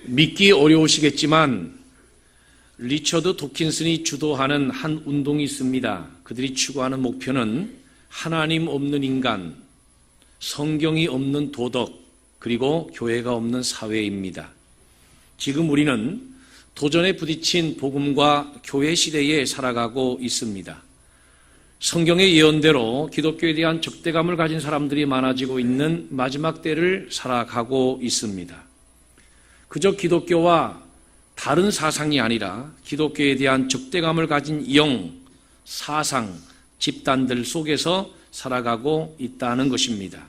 믿기 어려우시겠지만 리처드 도킨슨이 주도하는 한 운동이 있습니다. 그들이 추구하는 목표는 하나님 없는 인간, 성경이 없는 도덕, 그리고 교회가 없는 사회입니다. 지금 우리는 도전에 부딪힌 복음과 교회 시대에 살아가고 있습니다. 성경의 예언대로 기독교에 대한 적대감을 가진 사람들이 많아지고 있는 마지막 때를 살아가고 있습니다. 그저 기독교와 다른 사상이 아니라 기독교에 대한 적대감을 가진 영, 사상, 집단들 속에서 살아가고 있다는 것입니다.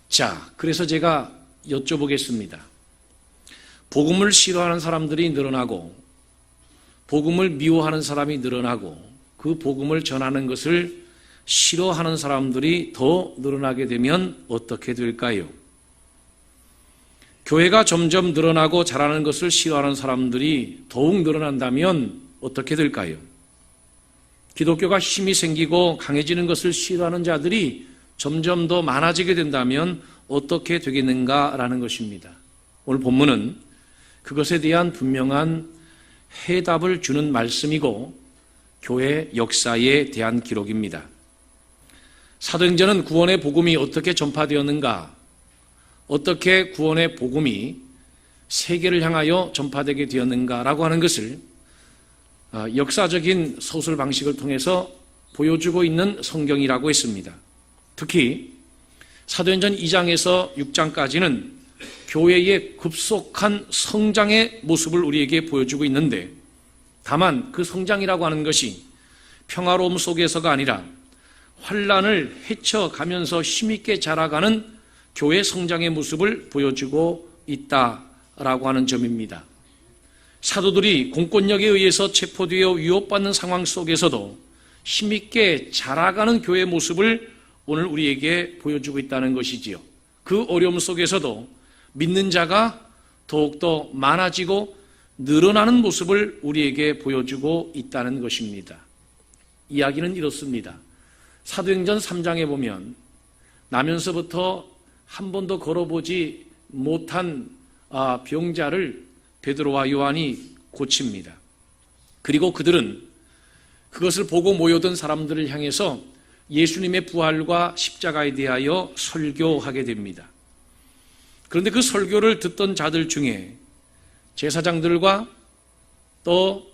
자, 그래서 제가 여쭤보겠습니다. 복음을 싫어하는 사람들이 늘어나고 복음을 미워하는 사람이 늘어나고 그 복음을 전하는 것을 싫어하는 사람들이 더 늘어나게 되면 어떻게 될까요? 교회가 점점 늘어나고 자라는 것을 싫어하는 사람들이 더욱 늘어난다면 어떻게 될까요? 기독교가 힘이 생기고 강해지는 것을 싫어하는 자들이 점점 더 많아지게 된다면 어떻게 되겠는가라는 것입니다. 오늘 본문은 그것에 대한 분명한 해답을 주는 말씀이고 교회 역사에 대한 기록입니다. 사도행전은 구원의 복음이 어떻게 전파되었는가, 어떻게 구원의 복음이 세계를 향하여 전파되게 되었는가라고 하는 것을 역사적인 서술 방식을 통해서 보여주고 있는 성경이라고 했습니다. 특히 사도행전 2장에서 6장까지는 교회의 급속한 성장의 모습을 우리에게 보여주고 있는데, 다만 그 성장이라고 하는 것이 평화로움 속에서가 아니라 환난을 헤쳐가면서 힘있게 자라가는 교회 성장의 모습을 보여주고 있다라고 하는 점입니다. 사도들이 공권력에 의해서 체포되어 위협받는 상황 속에서도 힘있게 자라가는 교회의 모습을 오늘 우리에게 보여주고 있다는 것이지요. 그 어려움 속에서도 믿는 자가 더욱더 많아지고 늘어나는 모습을 우리에게 보여주고 있다는 것입니다. 이야기는 이렇습니다. 사도행전 3장에 보면 나면서부터 한 번도 걸어보지 못한 병자를 베드로와 요한이 고칩니다. 그리고 그들은 그것을 보고 모여든 사람들을 향해서 예수님의 부활과 십자가에 대하여 설교하게 됩니다. 그런데 그 설교를 듣던 자들 중에 제사장들과 또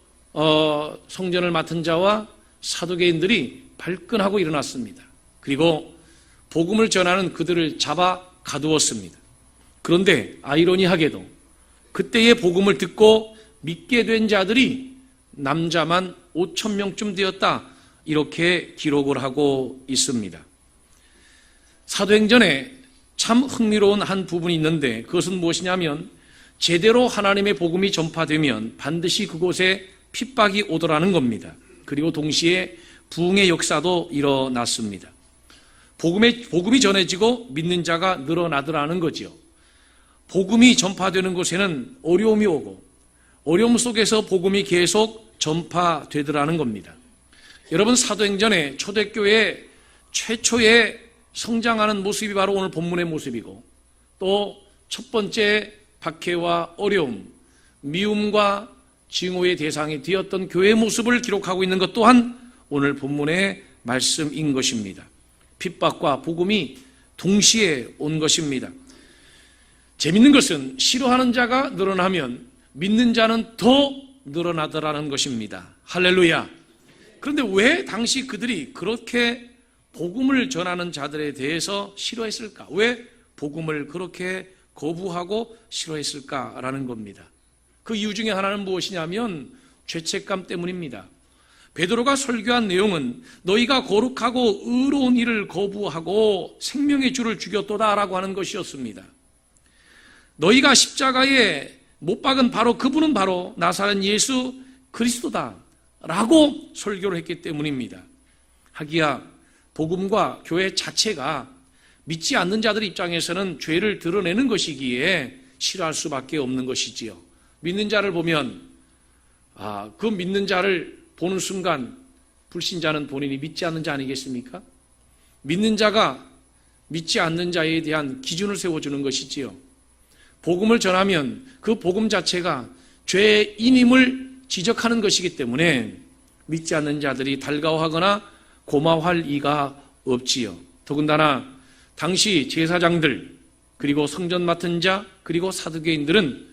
성전을 맡은 자와 사두개인들이 발끈하고 일어났습니다. 그리고 복음을 전하는 그들을 잡아 가두었습니다. 그런데 아이러니하게도 그때의 복음을 듣고 믿게 된 자들이 남자만 5,000명쯤 되었다, 이렇게 기록을 하고 있습니다. 사도행전에 참 흥미로운 한 부분이 있는데 그것은 무엇이냐면, 제대로 하나님의 복음이 전파되면 반드시 그곳에 핍박이 오더라는 겁니다. 그리고 동시에 부흥의 역사도 일어났습니다. 복음이 전해지고 믿는 자가 늘어나더라는 거죠. 복음이 전파되는 곳에는 어려움이 오고 어려움 속에서 복음이 계속 전파되더라는 겁니다. 여러분, 사도행전의 초대교회 최초의 성장하는 모습이 바로 오늘 본문의 모습이고, 또 첫 번째 박해와 어려움, 미움과 증오의 대상이 되었던 교회의 모습을 기록하고 있는 것 또한 오늘 본문의 말씀인 것입니다. 핍박과 복음이 동시에 온 것입니다. 재밌는 것은 싫어하는 자가 늘어나면 믿는 자는 더 늘어나더라는 것입니다. 할렐루야. 그런데 왜 당시 그들이 그렇게 복음을 전하는 자들에 대해서 싫어했을까? 왜 복음을 그렇게 거부하고 싫어했을까라는 겁니다. 그 이유 중에 하나는 무엇이냐면 죄책감 때문입니다. 베드로가 설교한 내용은 너희가 거룩하고 의로운 일을 거부하고 생명의 주를 죽였도다라고 하는 것이었습니다. 너희가 십자가에 못 박은 바로 그분은 바로 나사렛 예수 그리스도다라고 설교를 했기 때문입니다. 하기야 복음과 교회 자체가 믿지 않는 자들 입장에서는 죄를 드러내는 것이기에 싫어할 수밖에 없는 것이지요. 믿는 자를 보면 그 믿는 자를 보는 순간 불신자는 본인이 믿지 않는 자 아니겠습니까? 믿는 자가 믿지 않는 자에 대한 기준을 세워주는 것이지요. 복음을 전하면 그 복음 자체가 죄인임을 지적하는 것이기 때문에 믿지 않는 자들이 달가워하거나 고마워할 이가 없지요. 더군다나 당시 제사장들, 그리고 성전 맡은 자, 그리고 사두개인들은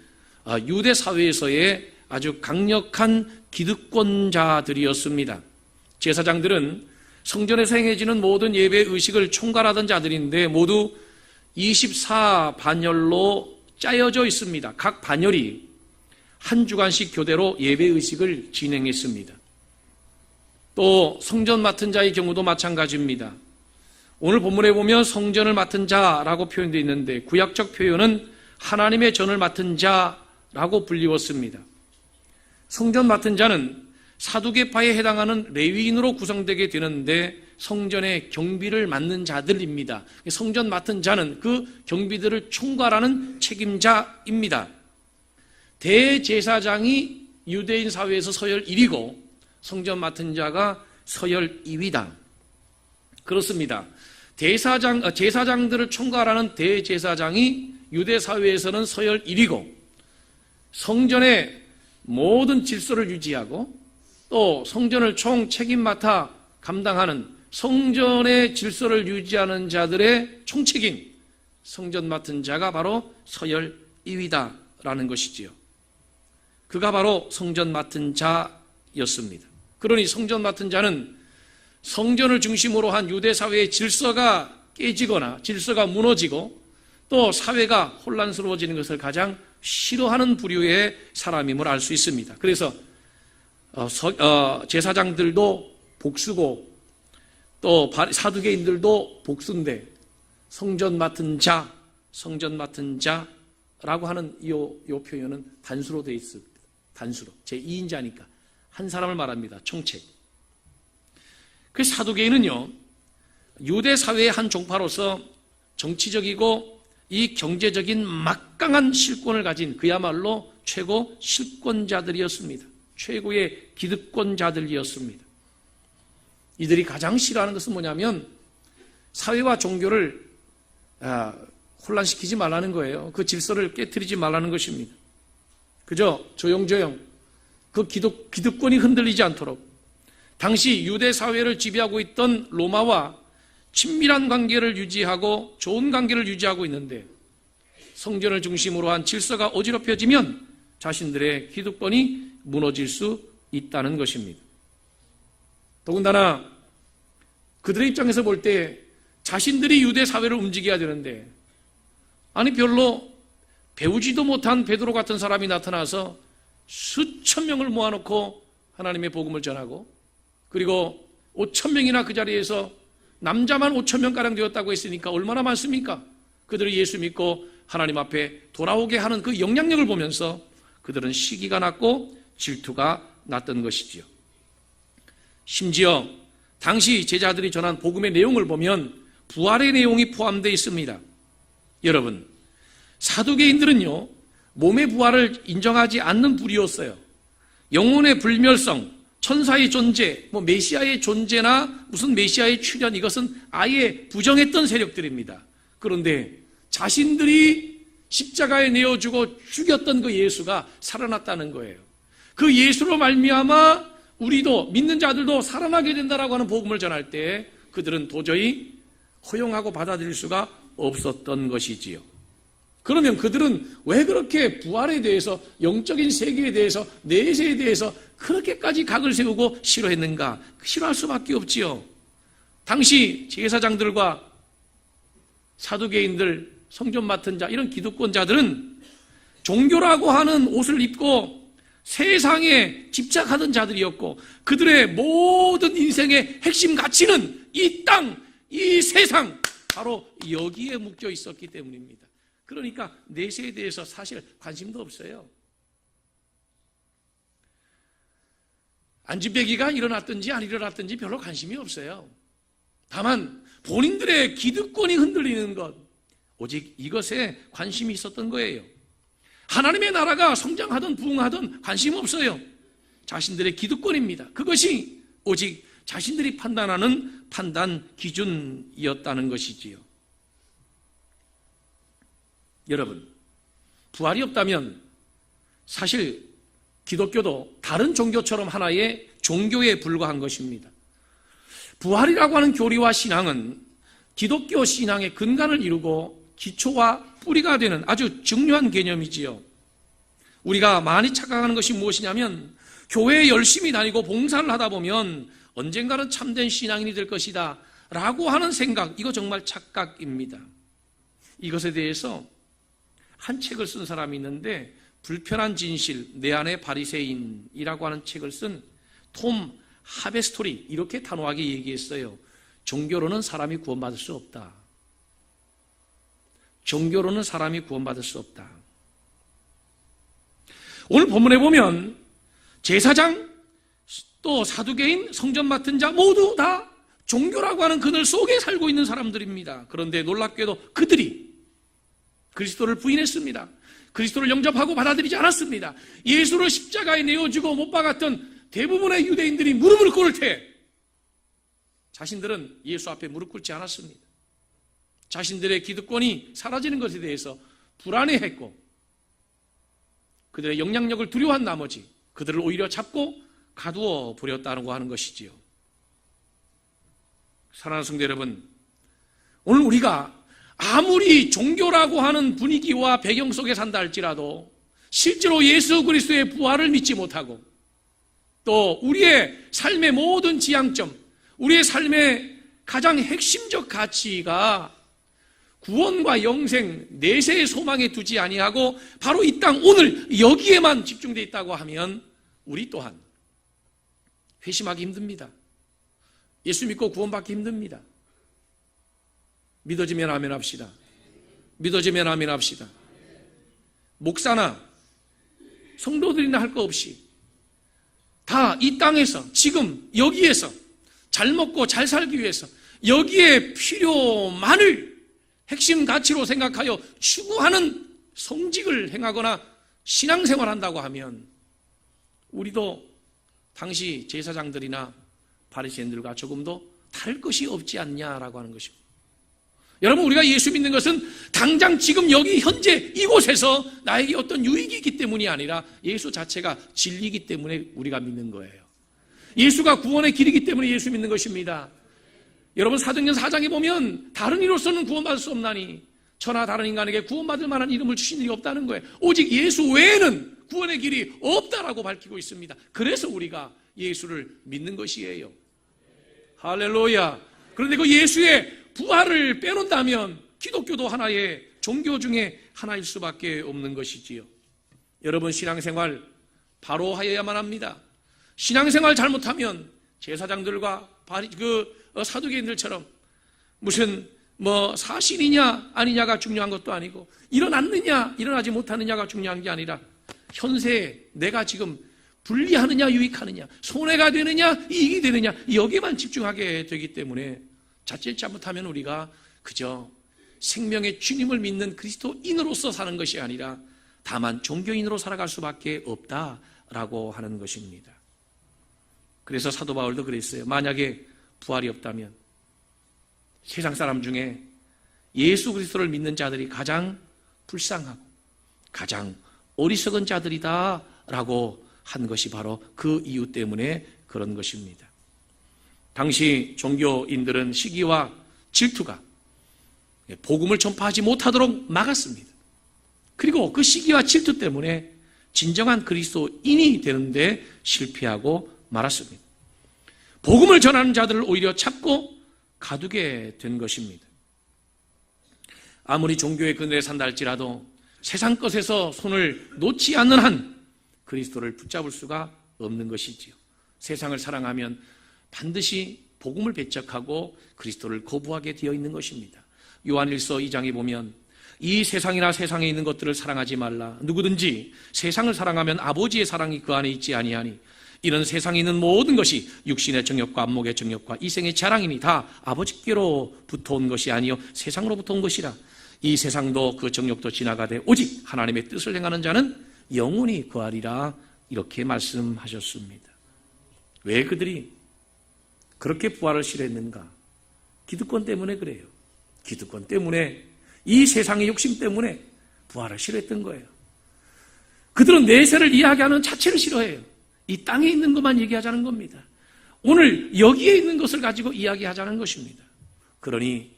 유대 사회에서의 아주 강력한 기득권자들이었습니다. 제사장들은 성전에서 행해지는 모든 예배 의식을 총괄하던 자들인데 모두 24반열로 짜여져 있습니다. 각 반열이 한 주간씩 교대로 예배 의식을 진행했습니다. 또 성전 맡은 자의 경우도 마찬가지입니다. 오늘 본문에 보면 성전을 맡은 자라고 표현되어 있는데 구약적 표현은 하나님의 전을 맡은 자라고 불리웠습니다. 성전 맡은 자는 사두개파에 해당하는 레위인으로 구성되게 되는데 성전의 경비를 맡는 자들입니다. 성전 맡은 자는 그 경비들을 총괄하는 책임자입니다. 대제사장이 유대인 사회에서 서열 1위고 성전 맡은 자가 서열 2위다. 그렇습니다. 제사장들을 총괄하는 대제사장이 유대 사회에서는 서열 1위고 성전의 모든 질서를 유지하고 또 성전을 총 책임 맡아 감당하는 성전의 질서를 유지하는 자들의 총책인 성전 맡은 자가 바로 서열 2위다라는 것이지요. 그가 바로 성전 맡은 자였습니다. 그러니 성전 맡은 자는 성전을 중심으로 한 유대 사회의 질서가 깨지거나 질서가 무너지고 또 사회가 혼란스러워지는 것을 가장 싫어하는 부류의 사람임을 알 수 있습니다. 그래서 제사장들도 복수고 또 사두개인들도 복수인데 성전 맡은 자라고 하는 이 표현은 단수로 되어 있습니다. 단수로. 제2인자니까 한 사람을 말합니다. 총책. 그 사두개인은요, 유대 사회의 한 종파로서 정치적이고 이 경제적인 막강한 실권을 가진 그야말로 최고 실권자들이었습니다. 최고의 기득권자들이었습니다. 이들이 가장 싫어하는 것은 뭐냐면 사회와 종교를 혼란시키지 말라는 거예요. 그 질서를 깨트리지 말라는 것입니다. 그저 조용조용 그 기득권이 흔들리지 않도록 당시 유대 사회를 지배하고 있던 로마와 친밀한 관계를 유지하고 좋은 관계를 유지하고 있는데 성전을 중심으로 한 질서가 어지럽혀지면 자신들의 기득권이 무너질 수 있다는 것입니다. 더군다나 그들의 입장에서 볼 때 자신들이 유대 사회를 움직여야 되는데 아니 별로 배우지도 못한 베드로 같은 사람이 나타나서 수천 명을 모아놓고 하나님의 복음을 전하고 그리고 5천 명이나 그 자리에서 남자만 5천 명가량 되었다고 했으니까 얼마나 많습니까? 그들이 예수 믿고 하나님 앞에 돌아오게 하는 그 영향력을 보면서 그들은 시기가 났고 질투가 났던 것이지요. 심지어 당시 제자들이 전한 복음의 내용을 보면 부활의 내용이 포함되어 있습니다. 여러분, 사두개인들은요 몸의 부활을 인정하지 않는 부류였어요. 영혼의 불멸성, 천사의 존재, 메시아의 존재나 무슨 메시아의 출현, 이것은 아예 부정했던 세력들입니다. 그런데 자신들이 십자가에 내어주고 죽였던 그 예수가 살아났다는 거예요. 그 예수로 말미암아 우리도 믿는 자들도 살아나게 된다라고 하는 복음을 전할 때 그들은 도저히 허용하고 받아들일 수가 없었던 것이지요. 그러면 그들은 왜 그렇게 부활에 대해서, 영적인 세계에 대해서, 내세에 대해서 그렇게까지 각을 세우고 싫어했는가? 싫어할 수밖에 없지요. 당시 제사장들과 사두개인들, 성전 맡은 자, 이런 기득권자들은 종교라고 하는 옷을 입고 세상에 집착하던 자들이었고 그들의 모든 인생의 핵심 가치는 이 땅, 이 세상, 바로 여기에 묶여 있었기 때문입니다. 그러니까 내세에 대해서 사실 관심도 없어요. 안진뱅이가 일어났든지 안 일어났든지 별로 관심이 없어요. 다만 본인들의 기득권이 흔들리는 것, 오직 이것에 관심이 있었던 거예요. 하나님의 나라가 성장하든 부흥하든 관심 없어요. 자신들의 기득권입니다. 그것이 오직 자신들이 판단하는 판단 기준이었다는 것이지요. 여러분, 부활이 없다면 사실 기독교도 다른 종교처럼 하나의 종교에 불과한 것입니다. 부활이라고 하는 교리와 신앙은 기독교 신앙의 근간을 이루고 기초와 뿌리가 되는 아주 중요한 개념이지요. 우리가 많이 착각하는 것이 무엇이냐면 교회에 열심히 다니고 봉사를 하다 보면 언젠가는 참된 신앙인이 될 것이다 라고 하는 생각, 이거 정말 착각입니다. 이것에 대해서 한 책을 쓴 사람이 있는데 불편한 진실, 내 안의 바리새인이라고 하는 책을 쓴 톰 하베스토리, 이렇게 단호하게 얘기했어요. 종교로는 사람이 구원받을 수 없다. 종교로는 사람이 구원받을 수 없다. 오늘 본문에 보면 제사장, 또 사두개인, 성전 맡은 자 모두 다 종교라고 하는 그늘 속에 살고 있는 사람들입니다. 그런데 놀랍게도 그들이 그리스도를 부인했습니다. 그리스도를 영접하고 받아들이지 않았습니다. 예수를 십자가에 내어주고 못 박았던 대부분의 유대인들이 무릎을 꿇을 때 자신들은 예수 앞에 무릎 꿇지 않았습니다. 자신들의 기득권이 사라지는 것에 대해서 불안해했고 그들의 영향력을 두려워한 나머지 그들을 오히려 잡고 가두어 버렸다고 하는 것이지요. 사랑하는 성도 여러분, 오늘 우리가 아무리 종교라고 하는 분위기와 배경 속에 산다 할지라도 실제로 예수 그리스도의 부활을 믿지 못하고 또 우리의 삶의 모든 지향점, 우리의 삶의 가장 핵심적 가치가 구원과 영생, 내세의 소망에 두지 아니하고 바로 이 땅 오늘 여기에만 집중되어 있다고 하면 우리 또한 회심하기 힘듭니다. 예수 믿고 구원받기 힘듭니다. 믿어지면 아멘 합시다. 믿어지면 아멘 합시다. 목사나 성도들이나 할 거 없이 다 이 땅에서 지금 여기에서 잘 먹고 잘 살기 위해서 여기에 필요만을 핵심 가치로 생각하여 추구하는 성직을 행하거나 신앙생활한다고 하면 우리도 당시 제사장들이나 바리새인들과 조금도 다를 것이 없지 않냐라고 하는 것입니다. 여러분, 우리가 예수 믿는 것은 당장 지금 여기 현재 이곳에서 나에게 어떤 유익이 있기 때문이 아니라 예수 자체가 진리이기 때문에 우리가 믿는 거예요. 예수가 구원의 길이기 때문에 예수 믿는 것입니다. 여러분, 사도행전 4장에 보면 다른 이로서는 구원받을 수 없나니 천하 다른 인간에게 구원받을 만한 이름을 주신 일이 없다는 거예요. 오직 예수 외에는 구원의 길이 없다라고 밝히고 있습니다. 그래서 우리가 예수를 믿는 것이에요. 할렐루야. 그런데 그 예수의 부활을 빼놓는다면 기독교도 하나의 종교 중에 하나일 수밖에 없는 것이지요. 여러분, 신앙생활 바로 하여야만 합니다. 신앙생활 잘못하면 제사장들과 사두개인들처럼 무슨 사실이냐 아니냐가 중요한 것도 아니고 일어났느냐 일어나지 못하느냐가 중요한 게 아니라 현세에 내가 지금 불리하느냐 유익하느냐 손해가 되느냐 이익이 되느냐 여기에만 집중하게 되기 때문에 자칫 잘못하면 우리가 그저 생명의 주님을 믿는 그리스도인으로서 사는 것이 아니라 다만 종교인으로 살아갈 수밖에 없다라고 하는 것입니다. 그래서 사도 바울도 그랬어요. 만약에 부활이 없다면 세상 사람 중에 예수 그리스도를 믿는 자들이 가장 불쌍하고 가장 어리석은 자들이다 라고 한 것이 바로 그 이유 때문에 그런 것입니다. 당시 종교인들은 시기와 질투가 복음을 전파하지 못하도록 막았습니다. 그리고 그 시기와 질투 때문에 진정한 그리스도인이 되는데 실패하고 말았습니다. 복음을 전하는 자들을 오히려 잡고 가두게 된 것입니다. 아무리 종교의 그늘에 산다 할지라도 세상 것에서 손을 놓지 않는 한 그리스도를 붙잡을 수가 없는 것이지요. 세상을 사랑하면 반드시 복음을 배척하고 그리스도를 거부하게 되어 있는 것입니다. 요한일서 2장에 보면 이 세상이나 세상에 있는 것들을 사랑하지 말라. 누구든지 세상을 사랑하면 아버지의 사랑이 그 안에 있지 아니하니 이런 세상에 있는 모든 것이 육신의 정욕과 안목의 정욕과 이생의 자랑이니 다 아버지께로부터 온 것이 아니요 세상으로부터 온 것이라. 이 세상도 그 정욕도 지나가되 오직 하나님의 뜻을 행하는 자는 영원히 거하리라. 이렇게 말씀하셨습니다. 왜 그들이 그렇게 부활을 싫어했는가? 기득권 때문에 그래요. 기득권 때문에 이 세상의 욕심 때문에 부활을 싫어했던 거예요. 그들은 내세를 이야기하는 자체를 싫어해요. 이 땅에 있는 것만 얘기하자는 겁니다. 오늘 여기에 있는 것을 가지고 이야기하자는 것입니다. 그러니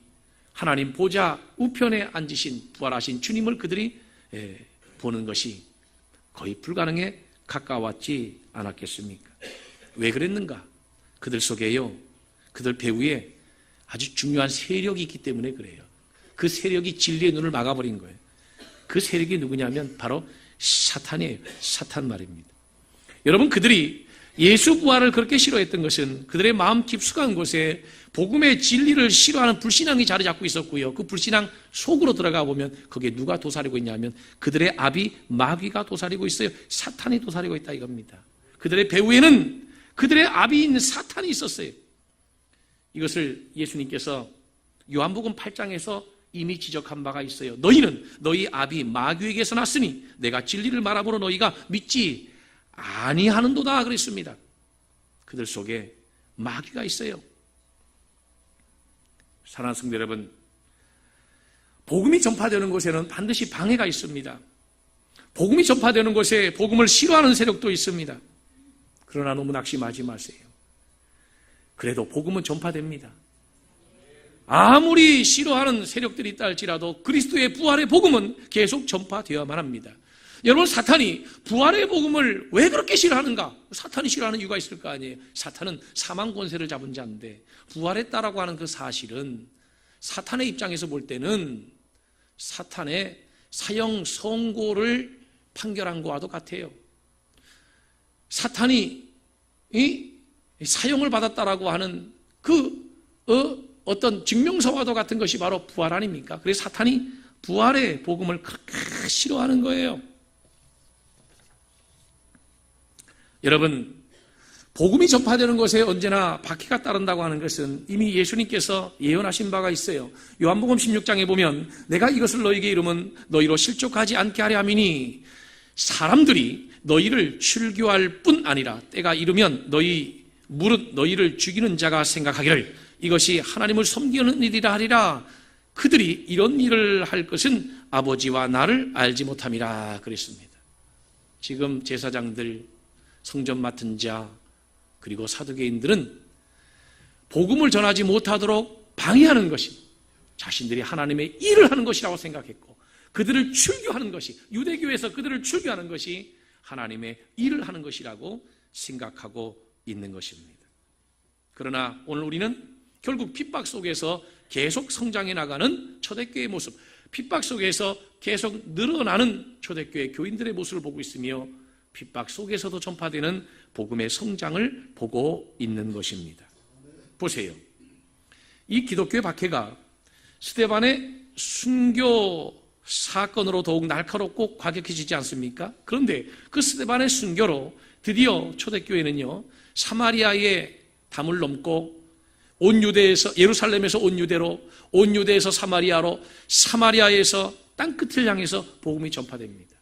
하나님 보좌 우편에 앉으신 부활하신 주님을 그들이 보는 것이 거의 불가능에 가까웠지 않았겠습니까? 왜 그랬는가? 그들 속에요, 그들 배후에 아주 중요한 세력이 있기 때문에 그래요. 그 세력이 진리의 눈을 막아버린 거예요. 그 세력이 누구냐면 바로 사탄이에요. 사탄 말입니다. 여러분, 그들이 예수 부활을 그렇게 싫어했던 것은 그들의 마음 깊숙한 곳에 복음의 진리를 싫어하는 불신앙이 자리 잡고 있었고요. 그 불신앙 속으로 들어가 보면 거기에 누가 도사리고 있냐면 그들의 아비 마귀가 도사리고 있어요. 사탄이 도사리고 있다 이겁니다. 그들의 배후에는 그들의 아비인 사탄이 있었어요. 이것을 예수님께서 요한복음 8장에서 이미 지적한 바가 있어요. 너희는 너희 아비 마귀에게서 났으니 내가 진리를 말함으로 너희가 믿지 아니하는도다 그랬습니다. 그들 속에 마귀가 있어요. 사랑하는 성도 여러분, 복음이 전파되는 곳에는 반드시 방해가 있습니다. 복음이 전파되는 곳에 복음을 싫어하는 세력도 있습니다. 그러나 너무 낙심하지 마세요. 그래도 복음은 전파됩니다. 아무리 싫어하는 세력들이 있다 할지라도 그리스도의 부활의 복음은 계속 전파되어야만 합니다. 여러분, 사탄이 부활의 복음을 왜 그렇게 싫어하는가? 사탄이 싫어하는 이유가 있을 거 아니에요. 사탄은 사망 권세를 잡은 자인데 부활했다라고 하는 그 사실은 사탄의 입장에서 볼 때는 사탄의 사형 선고를 판결한 것과도 같아요. 사탄이 이 사형을 받았다라고 하는 그 어떤 증명서와도 같은 것이 바로 부활 아닙니까? 그래서 사탄이 부활의 복음을 그렇게 싫어하는 거예요. 여러분, 복음이 전파되는 곳에 언제나 박해가 따른다고 하는 것은 이미 예수님께서 예언하신 바가 있어요. 요한복음 16장에 보면 내가 이것을 너희에게 이루면 너희로 실족하지 않게 하려 함이니 사람들이 너희를 출교할 뿐 아니라 때가 이르면 무릇 너희를 죽이는 자가 생각하기를 이것이 하나님을 섬기는 일이라 하리라. 그들이 이런 일을 할 것은 아버지와 나를 알지 못함이라 그랬습니다. 지금 제사장들, 성전 맡은 자, 그리고 사두개인들은 복음을 전하지 못하도록 방해하는 것이 자신들이 하나님의 일을 하는 것이라고 생각했고, 그들을 출교하는 것이, 유대교에서 그들을 출교하는 것이 하나님의 일을 하는 것이라고 생각하고 있는 것입니다. 그러나 오늘 우리는 결국 핍박 속에서 계속 성장해 나가는 초대교회의 모습, 핍박 속에서 계속 늘어나는 초대교회 교인들의 모습을 보고 있으며 핍박 속에서도 전파되는 복음의 성장을 보고 있는 것입니다. 보세요. 이 기독교의 박해가 스데반의 순교 사건으로 더욱 날카롭고 과격해지지 않습니까? 그런데 그 스데반의 순교로 드디어 초대교회는요, 사마리아의 담을 넘고 온 유대에서, 예루살렘에서 온 유대로, 온 유대에서 사마리아로, 사마리아에서 땅끝을 향해서 복음이 전파됩니다.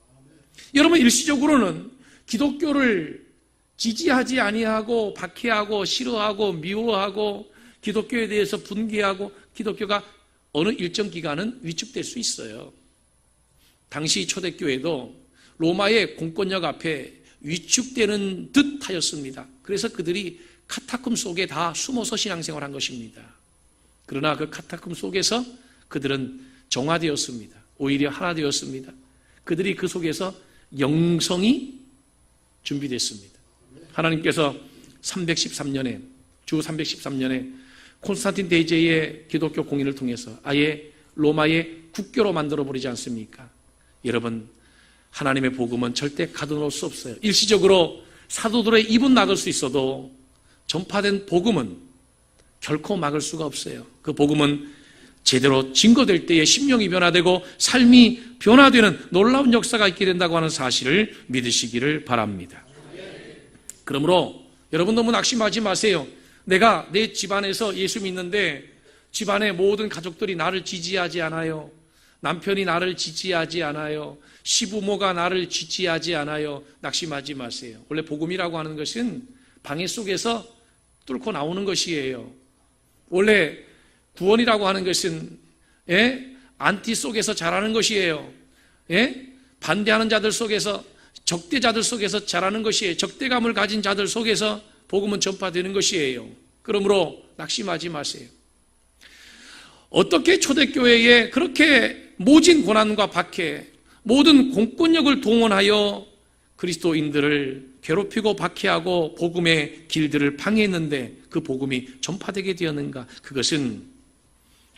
여러분, 일시적으로는 기독교를 지지하지 아니하고 박해하고 싫어하고 미워하고 기독교에 대해서 분개하고 기독교가 어느 일정 기간은 위축될 수 있어요. 당시 초대교회도 로마의 공권력 앞에 위축되는 듯 하였습니다. 그래서 그들이 카타콤 속에 다 숨어서 신앙생활을 한 것입니다. 그러나 그 카타콤 속에서 그들은 정화되었습니다. 오히려 하나 되었습니다. 그들이 그 속에서 영성이 준비됐습니다. 하나님께서 313년에, 주 313년에 콘스탄틴 대제의 기독교 공인을 통해서 아예 로마의 국교로 만들어버리지 않습니까? 여러분, 하나님의 복음은 절대 가둬놓을 수 없어요. 일시적으로 사도들의 입은 막을 수 있어도 전파된 복음은 결코 막을 수가 없어요. 그 복음은 제대로 증거될 때에 심령이 변화되고 삶이 변화되는 놀라운 역사가 있게 된다고 하는 사실을 믿으시기를 바랍니다. 그러므로 여러분 너무 낙심하지 마세요. 내가 내 집안에서 예수 믿는데 집안의 모든 가족들이 나를 지지하지 않아요. 남편이 나를 지지하지 않아요. 시부모가 나를 지지하지 않아요. 낙심하지 마세요. 원래 복음이라고 하는 것은 방해 속에서 뚫고 나오는 것이에요. 원래 구원이라고 하는 것은 안티 속에서 자라는 것이에요. 반대하는 자들 속에서 적대자들 속에서 자라는 것이에요. 적대감을 가진 자들 속에서 복음은 전파되는 것이에요. 그러므로 낙심하지 마세요. 어떻게 초대교회에 그렇게 모진 고난과 박해, 모든 공권력을 동원하여 그리스도인들을 괴롭히고 박해하고 복음의 길들을 방해했는데 그 복음이 전파되게 되었는가? 그것은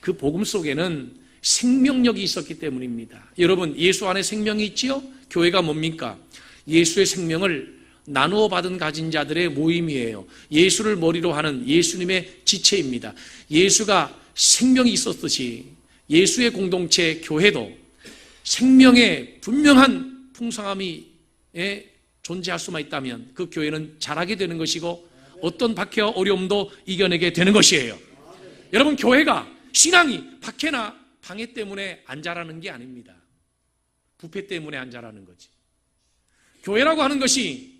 그 복음 속에는 생명력이 있었기 때문입니다. 여러분, 예수 안에 생명이 있지요? 교회가 뭡니까? 예수의 생명을 나누어 받은 가진 자들의 모임이에요. 예수를 머리로 하는 예수님의 지체입니다. 예수가 생명이 있었듯이 예수의 공동체 교회도 생명의 분명한 풍성함이 존재할 수만 있다면 그 교회는 자라게 되는 것이고 어떤 박해와 어려움도 이겨내게 되는 것이에요. 여러분, 교회가 신앙이 박해나 방해 때문에 안 자라는 게 아닙니다. 부패 때문에 안 자라는 거지. 교회라고 하는 것이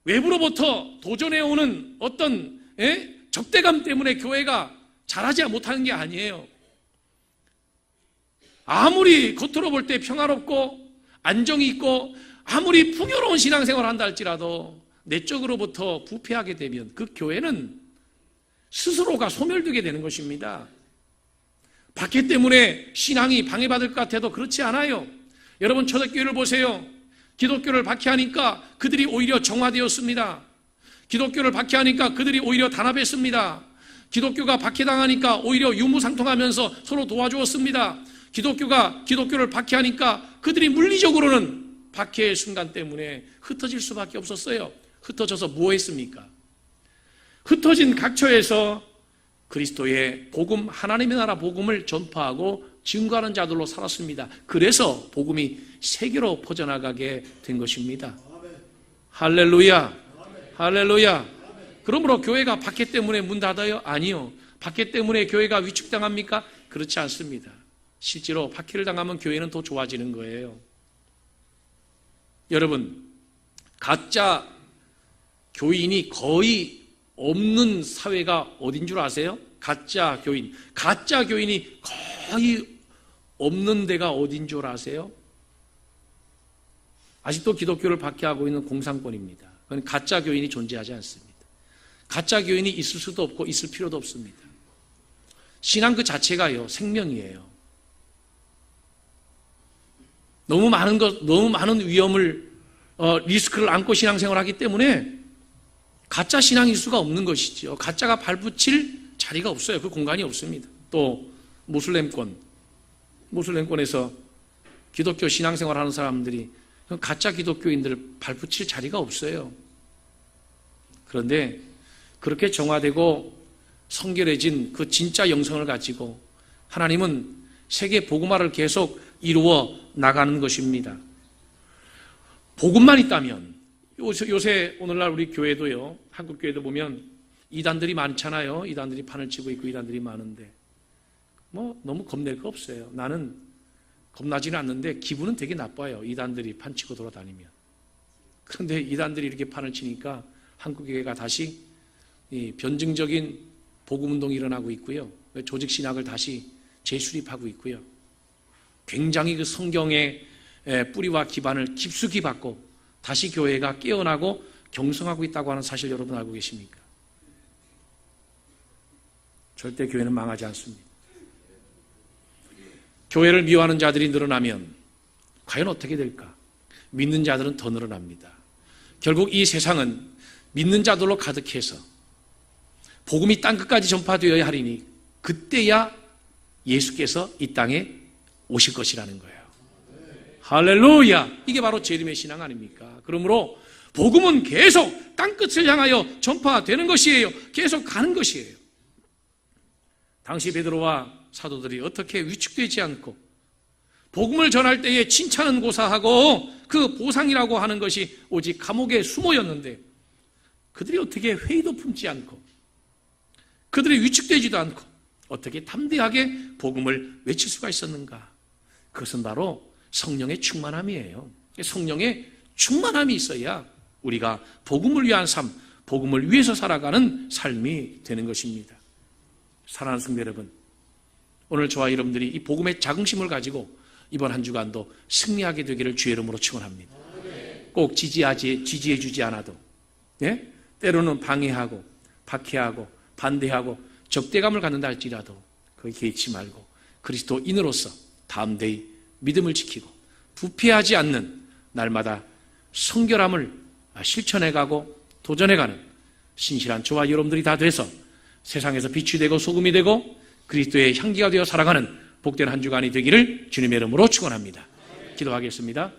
외부로부터 도전해오는 어떤 적대감 때문에 교회가 자라지 못하는 게 아니에요. 아무리 겉으로 볼 때 평화롭고 안정이 있고 아무리 풍요로운 신앙생활을 한다 할지라도 내적으로부터 부패하게 되면 그 교회는 스스로가 소멸되게 되는 것입니다. 박해 때문에 신앙이 방해받을 것 같아도 그렇지 않아요. 여러분, 초대교회를 보세요. 기독교를 박해하니까 그들이 오히려 정화되었습니다. 기독교를 박해하니까 그들이 오히려 단합했습니다. 기독교가 박해당하니까 오히려 유무상통하면서 서로 도와주었습니다. 기독교를 박해하니까 그들이 물리적으로는 박해의 순간 때문에 흩어질 수밖에 없었어요. 흩어져서 뭐 했습니까? 흩어진 각처에서 그리스도의 복음, 하나님의 나라 복음을 전파하고 증거하는 자들로 살았습니다. 그래서 복음이 세계로 퍼져나가게 된 것입니다. 할렐루야, 할렐루야. 그러므로 교회가 박해 때문에 문 닫아요? 아니요. 박해 때문에 교회가 위축당합니까? 그렇지 않습니다. 실제로 박해를 당하면 교회는 더 좋아지는 거예요. 여러분, 가짜 교인이 거의 없는 사회가 어딘 줄 아세요? 가짜 교인이 거의 없는 데가 어딘 줄 아세요? 아직도 기독교를 박해하고 있는 공산권입니다. 그건 가짜 교인이 존재하지 않습니다. 가짜 교인이 있을 수도 없고 있을 필요도 없습니다. 신앙 그 자체가요, 생명이에요. 너무 많은 위험을, 리스크를 안고 신앙생활을 하기 때문에 가짜 신앙일 수가 없는 것이죠. 가짜가 발붙일 자리가 없어요. 그 공간이 없습니다. 또 모슬렘권에서 기독교 신앙생활 하는 사람들이 가짜 기독교인들을 발붙일 자리가 없어요. 그런데 그렇게 정화되고 성결해진 그 진짜 영성을 가지고 하나님은 세계 복음화를 계속 이루어 나가는 것입니다. 복음만 있다면, 요새 오늘날 우리 교회도요, 한국 교회도 보면 이단들이 많잖아요. 이단들이 판을 치고 있고 이단들이 많은데 너무 겁낼 거 없어요. 나는 겁나지는 않는데 기분은 되게 나빠요. 이단들이 판 치고 돌아다니면. 그런데 이단들이 이렇게 판을 치니까 한국 교회가 다시 변증적인 복음운동이 일어나고 있고요. 조직신학을 다시 재수립하고 있고요. 굉장히 그 성경의 뿌리와 기반을 깊숙이 받고 다시 교회가 깨어나고 경성하고 있다고 하는 사실 여러분 알고 계십니까? 절대 교회는 망하지 않습니다. 교회를 미워하는 자들이 늘어나면 과연 어떻게 될까? 믿는 자들은 더 늘어납니다. 결국 이 세상은 믿는 자들로 가득해서 복음이 땅끝까지 전파되어야 하리니 그때야 예수께서 이 땅에 오실 것이라는 거예요. 할렐루야! 이게 바로 재림의 신앙 아닙니까? 그러므로 복음은 계속 땅끝을 향하여 전파되는 것이에요. 계속 가는 것이에요. 당시 베드로와 사도들이 어떻게 위축되지 않고 복음을 전할 때에 칭찬은 고사하고 그 보상이라고 하는 것이 오직 감옥에 숨어였는데 그들이 어떻게 회의도 품지 않고 그들이 위축되지도 않고 어떻게 담대하게 복음을 외칠 수가 있었는가? 그것은 바로 성령의 충만함이에요. 성령의 충만함이 있어야 우리가 복음을 위한 삶, 복음을 위해서 살아가는 삶이 되는 것입니다. 사랑하는 성도 여러분, 오늘 저와 여러분들이 이 복음의 자긍심을 가지고 이번 한 주간도 승리하게 되기를 주의 이름으로 축원합니다. 꼭 지지해주지 않아도, 예? 때로는 방해하고, 박해하고, 반대하고, 적대감을 갖는다 할지라도, 거기 개의치 말고, 그리스도인으로서 담대히 믿음을 지키고, 부패하지 않는 날마다 성결함을 실천해가고, 도전해가는 신실한 저와 여러분들이 다 돼서 세상에서 빛이 되고 소금이 되고 그리스도의 향기가 되어 살아가는 복된 한 주간이 되기를 주님의 이름으로 축원합니다. 기도하겠습니다.